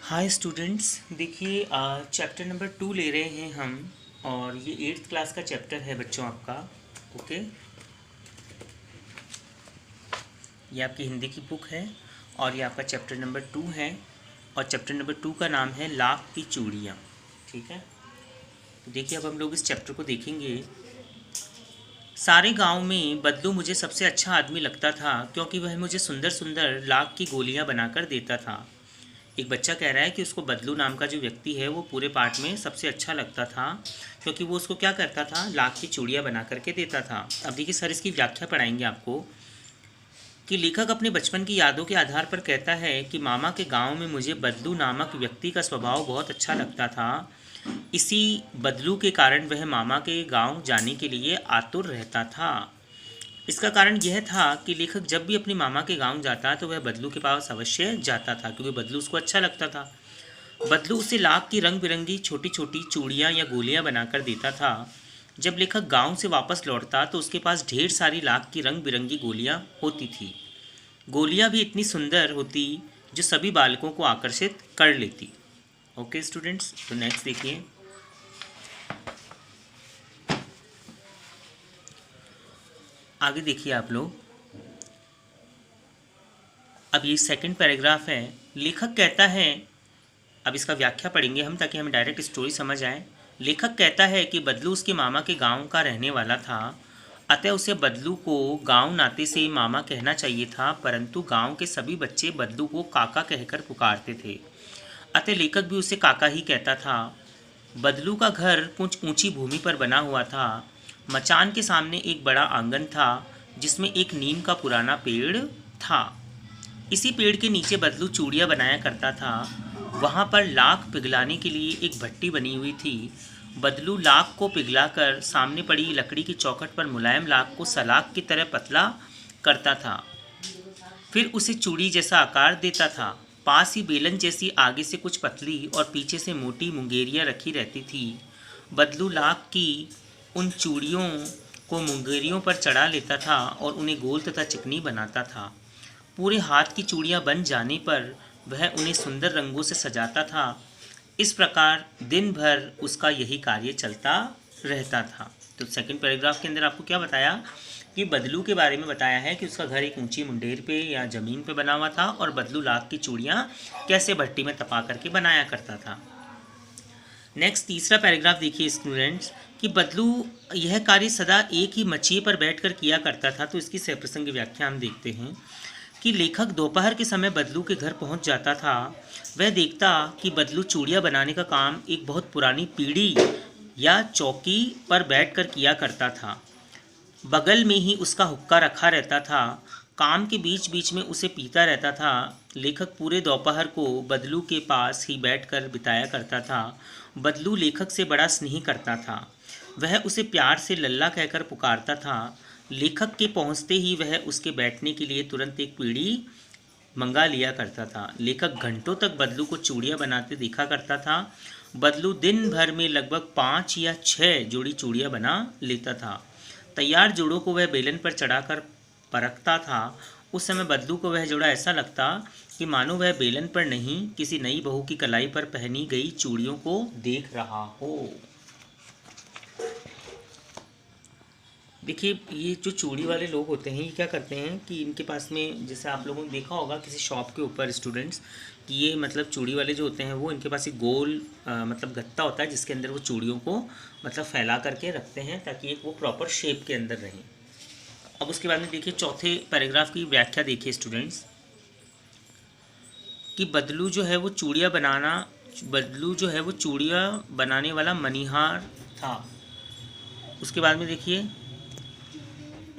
Hi students, देखिए chapter number 2 ले रहे हैं हम। और ये 8th क्लास का चैप्टर है बच्चों आपका। ओके, ये आपकी हिंदी की बुक है और ये आपका चैप्टर नंबर 2 है। और चैप्टर नंबर 2 का नाम है लाख की चूड़ियाँ। ठीक है, तो देखिए अब हम लोग इस चैप्टर को देखेंगे। सारे गांव में बदलू मुझे सबसे अच्छा आदमी लगता था क्योंकि वह मुझे सुंदर सुंदर लाख की गोलियां बनाकर देता था। एक बच्चा कह रहा है कि उसको बदलू नाम का जो व्यक्ति है वो पूरे पाठ में सबसे अच्छा लगता था क्योंकि वो उसको क्या करता था, लाख की चूड़ियाँ बना करके देता था। अब देखिए सर इसकी व्याख्या पढ़ाएंगे आपको कि लेखक अपने बचपन की यादों के आधार पर कहता है कि मामा के गांव में मुझे बदलू नामक व्यक्ति का स्वभाव बहुत अच्छा लगता था। इसी बदलू के कारण वह मामा के गांव जाने के लिए आतुर रहता था। इसका कारण यह था कि लेखक जब भी अपने मामा के गांव जाता तो वह बदलू के पास अवश्य जाता था क्योंकि बदलू उसको अच्छा लगता था। बदलू उसे लाख की रंग बिरंगी छोटी छोटी चूड़ियाँ या गोलियाँ बनाकर देता था। जब लेखक गांव से वापस लौटता तो उसके पास ढेर सारी लाख की रंग बिरंगी गोलियाँ होती थी। गोलियाँ भी इतनी सुंदर होती जो सभी बालकों को आकर्षित कर लेती। ओके स्टूडेंट्स, तो नेक्स्ट देखिए। आगे देखिए आप लोग। अब ये सेकंड पैराग्राफ है। लेखक कहता है, अब इसका व्याख्या पढ़ेंगे हम ताकि हमें डायरेक्ट स्टोरी समझ आए। लेखक कहता है कि बदलू उसके मामा के गांव का रहने वाला था, अतः उसे बदलू को गांव नाते से मामा कहना चाहिए था, परंतु गांव के सभी बच्चे बदलू को काका कहकर पुकारते थे, अतः लेखक भी उसे काका ही कहता था। बदलू का घर कुछ ऊंची भूमि पर बना हुआ था। मचान के सामने एक बड़ा आंगन था जिसमें एक नीम का पुराना पेड़ था। इसी पेड़ के नीचे बदलू चूड़ियाँ बनाया करता था। वहाँ पर लाख पिघलाने के लिए एक भट्टी बनी हुई थी। बदलू लाख को पिघलाकर सामने पड़ी लकड़ी की चौखट पर मुलायम लाख को सलाख की तरह पतला करता था, फिर उसे चूड़ी जैसा आकार देता था। पास ही बेलन जैसी आगे से कुछ पतली और पीछे से मोटी मुंगेरियाँ रखी रहती थी। बदलू लाख की उन चूड़ियों को मुंगेरियों पर चढ़ा लेता था और उन्हें गोल तथा चिकनी बनाता था। पूरे हाथ की चूड़ियाँ बन जाने पर वह उन्हें सुंदर रंगों से सजाता था। इस प्रकार दिन भर उसका यही कार्य चलता रहता था। तो सेकंड पैराग्राफ के अंदर आपको क्या बताया कि बदलू के बारे में बताया है कि उसका घर एक ऊंची मुंडेर पे या ज़मीन पे बना हुआ था और बदलू लाख की चूड़ियाँ कैसे भट्टी में तपा करके बनाया करता था। नेक्स्ट तीसरा पैराग्राफ देखिए स्टूडेंट्स कि बदलू यह कार्य सदा एक ही मछिए पर बैठकर किया करता था। तो इसकी सप्रसंग व्याख्या हम देखते हैं कि लेखक दोपहर के समय बदलू के घर पहुंच जाता था। वह देखता कि बदलू चूड़ियाँ बनाने का काम एक बहुत पुरानी पीढ़ी या चौकी पर बैठकर किया करता था। बगल में ही उसका हुक्का रखा रहता था। काम के बीच बीच में उसे पीता रहता था। लेखक पूरे दोपहर को बदलू के पास ही बैठकर बिताया करता था। बदलू लेखक से बड़ा स्नेह करता था। वह उसे प्यार से लल्ला कहकर पुकारता था। लेखक के पहुंचते ही वह उसके बैठने के लिए तुरंत एक पीढ़ी मंगा लिया करता था। लेखक घंटों तक बदलू को चूड़ियाँ बनाते देखा करता था। बदलू दिन भर में लगभग 5 या 6 जोड़ी चूड़ियाँ बना लेता था। तैयार जोड़ों को वह बेलन पर चढ़ाकर परखता था। उस समय बदलू को वह जोड़ा ऐसा लगता कि मानो वह बेलन पर नहीं किसी नई बहू की कलाई पर पहनी गई चूड़ियों को देख रहा हो। देखिए ये जो चूड़ी वाले लोग होते हैं ये क्या करते हैं कि इनके पास में, जैसे आप लोगों ने देखा होगा किसी शॉप के ऊपर स्टूडेंट्स, कि ये मतलब चूड़ी वाले जो होते हैं वो इनके पास एक गोल मतलब गत्ता होता है जिसके अंदर वो चूड़ियों को मतलब फैला करके रखते हैं ताकि एक वो प्रॉपर शेप के अंदर रहें। अब उसके बाद में देखिए चौथे पैराग्राफ की व्याख्या देखिए स्टूडेंट्स कि बदलू जो है वो चूड़ियाँ बनाने वाला मनीहार था। उसके बाद में देखिए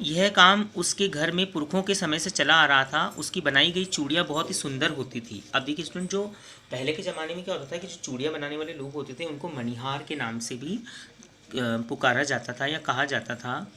यह काम उसके घर में पुरखों के समय से चला आ रहा था। उसकी बनाई गई चूड़ियाँ बहुत ही सुंदर होती थी। अब देखिए स्टूडेंट, जो पहले के ज़माने में क्या होता था कि जो चूड़ियाँ बनाने वाले लोग होते थे उनको मणिहार के नाम से भी पुकारा जाता था या कहा जाता था।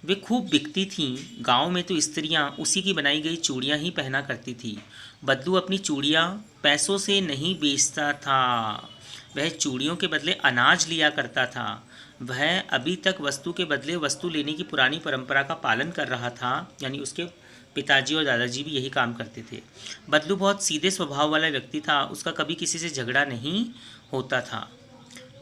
वे खूब बिकती थीं। गांव में तो स्त्रियां उसी की बनाई गई चूड़ियाँ ही पहना करती थी। बदलू अपनी चूड़ियाँ पैसों से नहीं बेचता था, वह चूड़ियों के बदले अनाज लिया करता था। वह अभी तक वस्तु के बदले वस्तु लेने की पुरानी परंपरा का पालन कर रहा था, यानी उसके पिताजी और दादाजी भी यही काम करते थे। बदलू बहुत सीधे स्वभाव वाला व्यक्ति था, उसका कभी किसी से झगड़ा नहीं होता था।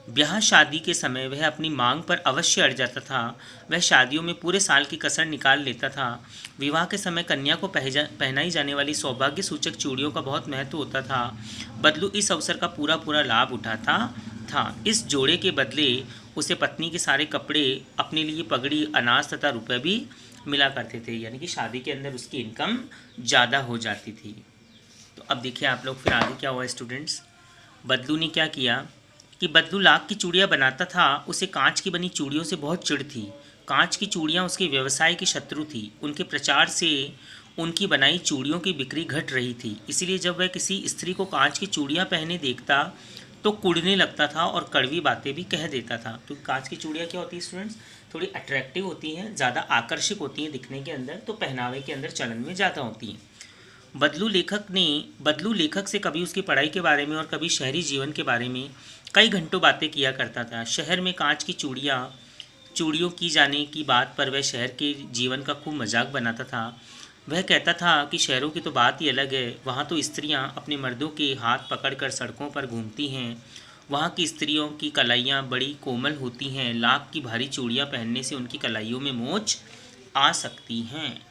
ब्याह शादी के समय वह अपनी मांग पर अवश्य अड़ जाता था। वह शादियों में पूरे साल की कसर निकाल लेता था। विवाह के समय कन्या को पहनाई जाने वाली सौभाग्य सूचक चूड़ियों का बहुत महत्व होता था। बदलू इस अवसर का पूरा पूरा लाभ उठाता था। इस जोड़े के बदले उसे पत्नी के सारे कपड़े, अपने लिए पगड़ी, अनाज तथा रुपए भी मिला करते थे, यानी कि शादी के अंदर उसकी इनकम ज़्यादा हो जाती थी। तो अब देखिए आप लोग फिर आगे क्या हुआ स्टूडेंट्स। बदलू ने क्या किया कि बदलू लाख की चूड़ियाँ बनाता था। उसे कांच की बनी चूड़ियों से बहुत चिढ़ थी। कांच की चूड़ियाँ उसके व्यवसाय की शत्रु थी। उनके प्रचार से उनकी बनाई चूड़ियों की बिक्री घट रही थी। इसीलिए जब वह किसी स्त्री को कांच की चूड़ियाँ पहने देखता तो कुढ़ने लगता था और कड़वी बातें भी कह देता था। तो कांच की चूड़ियाँ क्या होती है स्टूडेंट्स, थोड़ी अट्रैक्टिव होती हैं, ज़्यादा आकर्षक होती हैं दिखने के अंदर, तो पहनावे के अंदर चलन में ज़्यादा होती हैं। बदलू लेखक से कभी उसकी पढ़ाई के बारे में और कभी शहरी जीवन के बारे में कई घंटों बातें किया करता था। शहर में कांच की चूड़ियों की जाने की बात पर वह शहर के जीवन का खूब मजाक बनाता था। वह कहता था कि शहरों की तो बात ही अलग है, वहाँ तो स्त्रियाँ अपने मर्दों के हाथ पकड़कर सड़कों पर घूमती हैं। वहाँ की स्त्रियों की कलाइयाँ बड़ी कोमल होती हैं। लाख की भारी चूड़ियाँ पहनने से उनकी कलाइयों में मोच आ सकती हैं।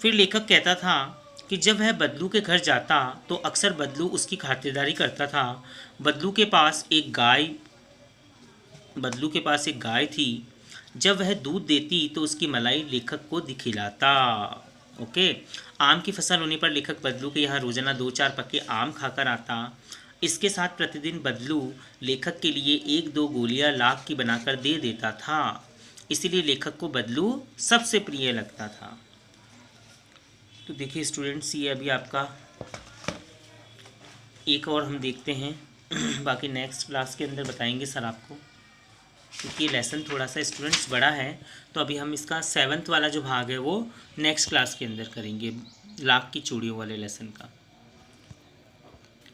फिर लेखक कहता था कि जब वह बदलू के घर जाता तो अक्सर बदलू उसकी खातिरदारी करता था। बदलू के पास एक गाय थी। जब वह दूध देती तो उसकी मलाई लेखक को खिलाता। ओके। आम की फसल होने पर लेखक बदलू के यहाँ रोजाना 2-4 पक्के आम खाकर आता। इसके साथ प्रतिदिन बदलू लेखक के लिए 1-2 गोलियां लाख की बनाकर दे देता था। इसीलिए लेखक को बदलू सबसे प्रिय लगता था। तो देखिए स्टूडेंट्स, ये अभी आपका एक और हम देखते हैं बाकी नेक्स्ट क्लास के अंदर बताएंगे सर आपको, क्योंकि ये लेसन थोड़ा सा स्टूडेंट्स बड़ा है। तो अभी हम इसका 7th वाला जो भाग है वो नेक्स्ट क्लास के अंदर करेंगे, लाख की चूड़ियों वाले लेसन का।